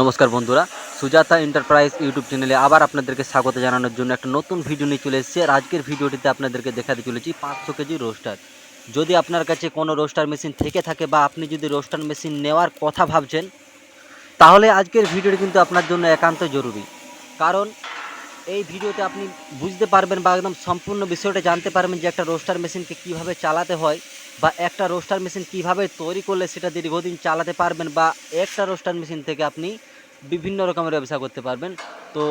নমস্কার বন্ধুরা, Sujata enterprise YouTube চ্যানেলে আবার আপনাদেরকে স্বাগত জানানোর জন্য একটা নতুন ভিডিও নিয়ে চলে এসেছি। আর আজকের ভিডিওটিতে আপনাদেরকে দেখাতে চলেছি 500 কেজি রোস্টার। যদি আপনার কাছে কোনো রোস্টার মেশিন থেকে থাকে বা আপনি যদি রোস্টার মেশিন নেওয়ার কথা ভাবছেন, তাহলে আজকের ভিডিওটি কিন্তু আপনার জন্য একান্ত জরুরি। কারণ এই ভিডিওতে আপনি বুঝতে পারবেন বা একদম সম্পূর্ণ বিষয়টা জানতে পারবেন যে একটা রোস্টার মেশিনকে কীভাবে চালাতে হয় বা একটা রোস্টার মেশিন কীভাবে তৈরি করলে সেটা দীর্ঘদিন চালাতে পারবেন, বা একটা রোস্টার মেশিন থেকে আপনি বিভিন্ন রকমের ব্যবসা করতে পারবেন। তো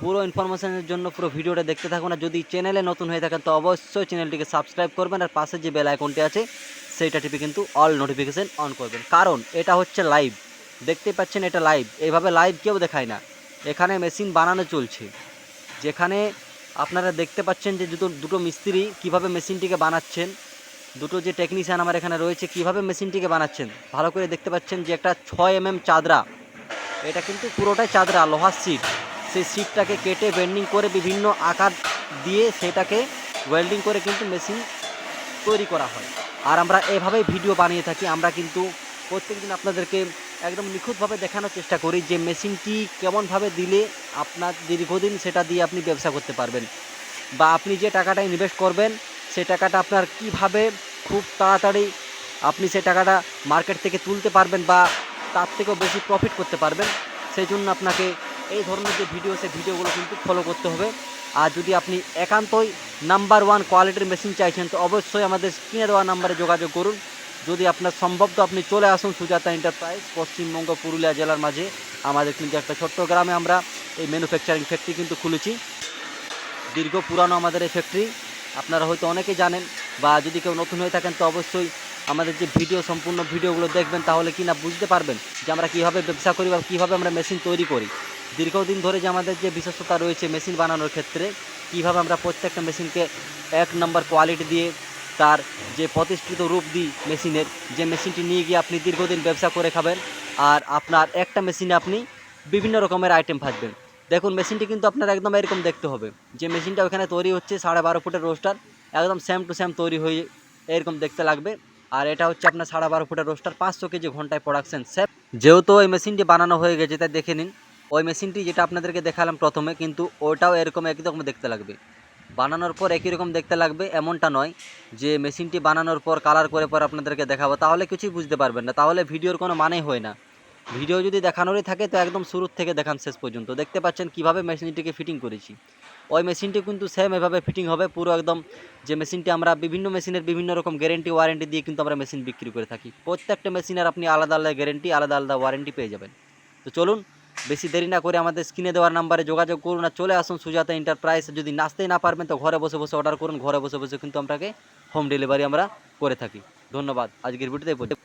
পুরো ইনফরমেশনের জন্য পুরো ভিডিওটা দেখতে থাকুন। আর যদি চ্যানেলে নতুন হয়ে থাকেন তো অবশ্যই চ্যানেলটিকে সাবস্ক্রাইব করবেন, আর পাশে যে বেল আইকনটি আছে সেইটা টিপে কিন্তু অল নোটিফিকেশান অন করবেন। কারণ এটা হচ্ছে লাইভ, দেখতেই পাচ্ছেন এটা লাইভ। এইভাবে লাইভ কেউ দেখায় না। এখানে মেশিন বানানো চলছে, যেখানে আপনারা দেখতে পাচ্ছেন যে দুটো মিস্ত্রি কিভাবে মেশিনটিকে বানাচ্ছেন, দুটো যে টেকনিশিয়ান আমার এখানে রয়েছে কিভাবে মেশিনটিকে বানাচ্ছেন ভালো করে দেখতে পাচ্ছেন। যে একটা 6 mm চাদরা, এটা কিন্তু পুরোটাই চাদরা, লোহার সিট। সেই সিটটাকে কেটে বেন্ডিং করে বিভিন্ন আকার দিয়ে সেটাকে ওয়েল্ডিং করে কিন্তু মেশিন তৈরি করা হয়। আর আমরা এভাবেই ভিডিও বানিয়ে থাকি। আমরা কিন্তু প্রত্যেকদিন আপনাদেরকে একদম নিখুঁতভাবে দেখানোর চেষ্টা করি যে মেশিনটি কেমনভাবে দিলে আপনার দীর্ঘদিন সেটা দিয়ে আপনি ব্যবসা করতে পারবেন, বা আপনি যে টাকাটা ইনভেস্ট করবেন সেই টাকাটা আপনার কিভাবে খুব তাড়াতাড়ি আপনি সেই টাকাটা মার্কেট থেকে তুলতে পারবেন বা তার থেকেও বেশি প্রফিট করতে পারবেন। সেই জন্য আপনাকে এই ধরনের যে ভিডিও, সেই ভিডিওগুলো কিন্তু ফলো করতে হবে। আর যদি আপনি একান্তই নাম্বার 1 কোয়ালিটির মেশিন চাইছেন তো অবশ্যই আমাদের স্ক্রিনে দেওয়া নাম্বারে যোগাযোগ করুন। যদি আপনার সম্ভব তো আপনি চলে আসুন সুজাতা এন্টারপ্রাইজ, পশ্চিমবঙ্গ পুরুলিয়া জেলার মাঝে আমাদের কিন্তু একটা ছোট্ট গ্রামে আমরা এই ম্যানুফ্যাকচারিং ফ্যাক্টরি কিন্তু খুলেছি। দীর্ঘ পুরানো আমাদের এই ফ্যাক্টরি, আপনারা হয়তো অনেকেই জানেন, বা যদি কেউ নতুন হয়ে থাকেন তো অবশ্যই আমাদের যে ভিডিও, সম্পূর্ণ ভিডিওগুলো দেখবেন, তাহলে কি না বুঝতে পারবেন যে আমরা কীভাবে ব্যবসা করি বা কীভাবে আমরা মেশিন তৈরি করি। দীর্ঘদিন ধরে যে আমাদের যে বিশেষতা রয়েছে মেশিন বানানোর ক্ষেত্রে, কীভাবে আমরা প্রত্যেকটা মেশিনকে 1 নম্বর কোয়ালিটি দিয়ে তার যে প্রতিষ্ঠিত রূপ দিই মেশিনের, যে মেশিনটি নিয়ে গিয়ে আপনি দীর্ঘদিন ব্যবসা করে খাবেন। আর আপনার একটা মেশিনে আপনি বিভিন্ন রকমের আইটেম ভাজবেন। দেখুন মেশিনটি কিন্তু আপনার একদম এরকম দেখতে হবে। যে মেশিনটা ওখানে তৈরি হচ্ছে 12.5 ফুটের রোস্টার, একদম সেম টু সেম তৈরি হয়ে এরকম দেখতে লাগবে। আর এটা হচ্ছে আপনার 12.5 ফুটের রোস্টার, 500 কেজি ঘন্টায় প্রোডাকশন সেম। যেহেতু ওই মেশিনটি বানানো হয়ে গেছে তাই দেখে নিন। ওই মেশিনটি যেটা আপনাদেরকে দেখালাম প্রথমে, কিন্তু ওটাও এরকম একই রকম দেখতে লাগবে। বানানোর পর একই রকম দেখতে লাগবে এমনটা নয় যে মেশিনটি বানানোর পর কালার করে পর আপনাদেরকে দেখাবো, তাহলে কিছুই বুঝতে পারবেন না, তাহলে ভিডিওর কোনো মানেই হয় না। ভিডিও যদি দেখানোরই থাকে তো একদম শুরুর থেকে দেখান শেষ পর্যন্ত। দেখতে পাচ্ছেন কিভাবে মেশিনটিকে ফিটিং করেছি। ওই মেশিনটি কিন্তু সেম এভাবে ফিটিং হবে পুরো একদম। যে মেশিনটি আমরা বিভিন্ন মেশিনের বিভিন্ন রকম গ্যারেন্টি ওয়ারেন্টি দিয়ে কিন্তু আমরা মেশিন বিক্রি করে থাকি। প্রত্যেকটা মেশিনের আপনি আলাদা আলাদা গ্যারেন্টি, আলাদা আলাদা ওয়ারেন্টি পেয়ে যাবেন। তো চলুন বেশি দেরি না করে আমাদের স্ক্রিনে দেওয়ার নাম্বারে যোগাযোগ করুন আর চলে আসুন সুজাতা এন্টারপ্রাইজ। যদি নাচতেই না পারবেন তো ঘরে বসে বসে অর্ডার করুন, ঘরে বসে বসে কিন্তু আপনাকে হোম ডেলিভারি আমরা করে থাকি। ধন্যবাদ। আজকের ভিডিওতে